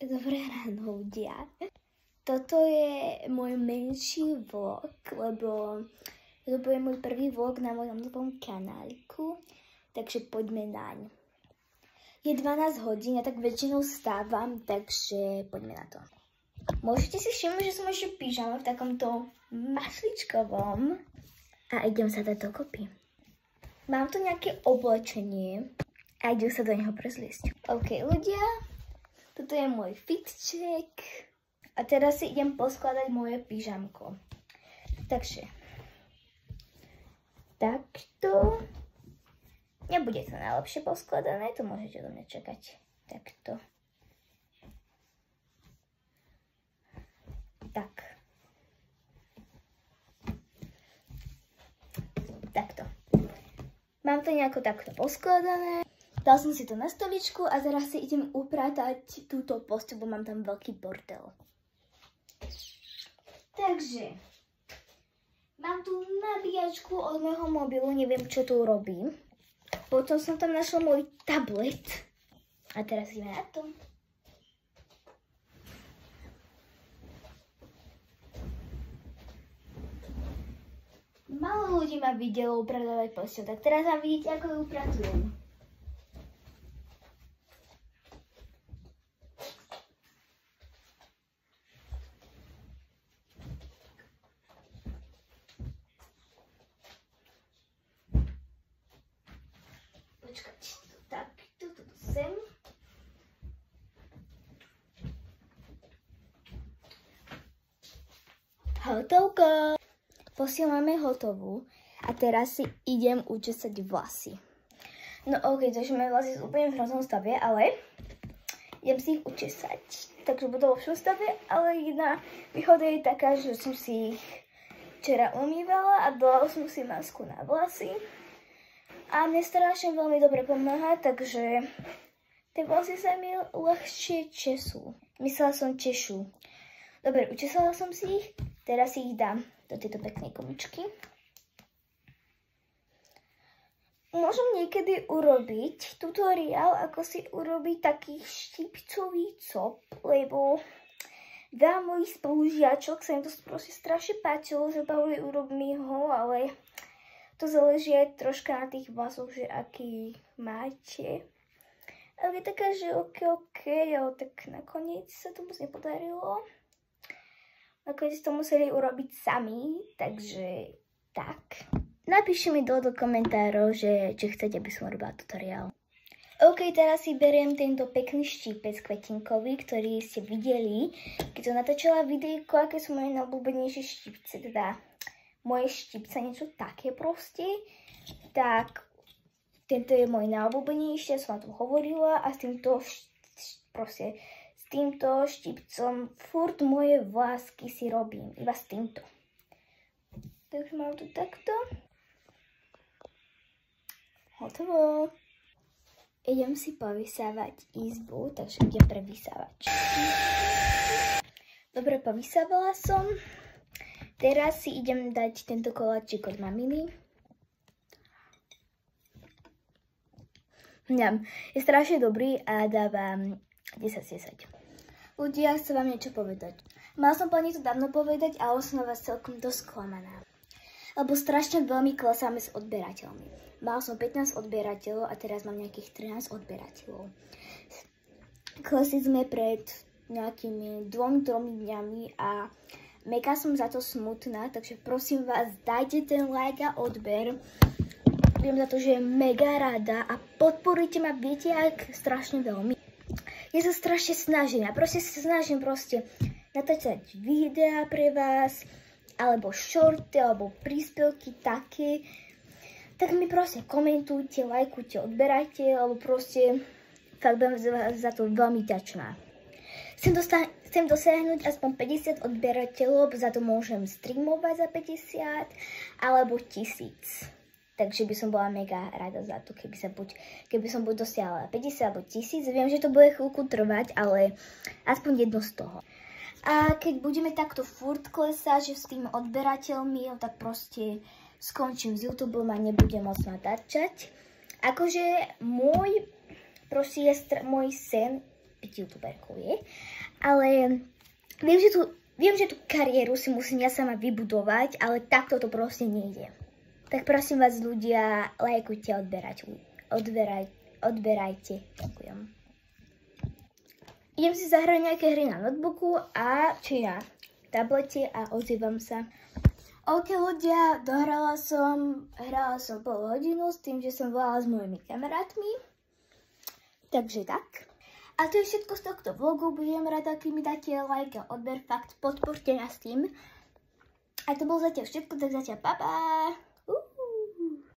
Dobré ráno, ľudia. Toto je môj menší vlog, lebo to bude môj prvý vlog na mojom novom kanáliku, takže poďme naň. Je 12 hodín, ja tak väčšinou stávam, takže poďme na to. Môžete si všimnúť, že som ešte v pyžame v takomto masličkovom a idem sa dať dokopy. Mám tu nejaké oblečenie a idem sa do neho prezliesť. OK, ľudia, toto je môj fit check a teraz si idem poskladať moje pyžamko. Takže, takto. Nebude to najlepšie poskladané, to môžete do mňa čakať. Takto. Tak. Takto. Mám to nejako takto poskladané. Dal som si to na stoličku a teraz si idem upratať túto posteľ, bo mám tam veľký bordel. Takže, mám tu nabíjačku od môjho mobilu, neviem čo tu robím. Potom som tam našla môj tablet. A teraz ideme na to. Málo ľudí ma videlo upratávať posteľ, tak teraz vám vidíte, ako ju upratujem. Počkajte, takto, toto sem. Hotovko! Posteľ máme hotovú a teraz si idem učesať vlasy. No ok, takže moje vlasy sú úplne v hroznom stave, ale idem si ich učesať. Takže budú vo všom stave, ale jedna výhoda je taká, že som si ich včera umývala a dala som si masku na vlasy. A mne strašne veľmi dobre pomáha, takže tie vlasy sa mi ľahšie česú. Myslela som češu. Dobre, učesala som si ich, teraz si ich dám do tejto peknej komičky. Môžem niekedy urobiť tutoriál, ako si urobiť taký štipcový cop, lebo veľa mojich spolužiačok sa im to proste strašne páčilo, že Pauli urobí ho, ale to záleží aj troška na tých vlasoch, že aký máte. Ale je taká, že ok, ale tak nakoniec sa to moc nepodarilo. Nakoniec to museli urobiť sami, takže tak. Napíšte mi do komentárov, že či chcete, aby som robila tutoriál. OK, teraz si beriem tento pekný štípec kvetinkový, ktorý ste videli, keď som natáčala videjko, aké sú moje najobľúbenejšie štípce, teda moje štípce, niečo také proste. Tak, tento je môj najobľúbenejší, som o tom hovorila a s týmto proste týmto štipcom furt moje vlásky si robím, iba s týmto. Takže mám tu takto. Hotovo. Idem si povysávať izbu, takže idem pre vysávač. Dobre, povysávala som. Teraz si idem dať tento koláčik od maminy. Je strašne dobrý a dávam 10/10. Ľudia, chcem vám niečo povedať. Mal som plne to dávno povedať, ale som na vás celkom dosť sklamaná. Lebo strašne veľmi klesáme s odberateľmi. Mal som 15 odberateľov a teraz mám nejakých 13 odberateľov. Klesli sme pred nejakými 2-3 dňami a mega som za to smutná, takže prosím vás, dajte ten like a odber. Viem za to, že je mega rada a podporujte ma, viete, ak strašne veľmi. Ja sa strašne snažím, ja proste sa snažím natáčať videá pre vás, alebo shorty, alebo príspevky také. Tak mi proste komentujte, lajkujte, odberajte, alebo proste fakt budem za to veľmi vďačná. Chcem dosiahnuť aspoň 50 odberateľov, za to môžem streamovať za 50, alebo 1000. Takže by som bola mega rada za to, keby som buď dosiahla 50 alebo 1000. Viem, že to bude chvíľku trvať, ale aspoň jedno z toho. A keď budeme takto furt klesať, že s tými odberateľmi, tak proste skončím s YouTubeom a nebudem môcť natáčať. Akože môj sen byť youtuberkou, je. Ale viem, že tú kariéru si musím ja sama vybudovať, ale takto to proste nejde. Tak prosím vás ľudia, lajkujte, odberajte. Ďakujem. Idem si zahrať nejaké hry na notebooku či na tablete a ozývam sa. OK ľudia, hrala som pol hodinu s tým, že som volala s mojimi kamarátmi. Takže tak. A to je všetko z tohto vlogu. Budem rada, keď mi dáte like a odber, fakt podporte nás tým. A to bolo zatiaľ všetko, tak zatiaľ pa.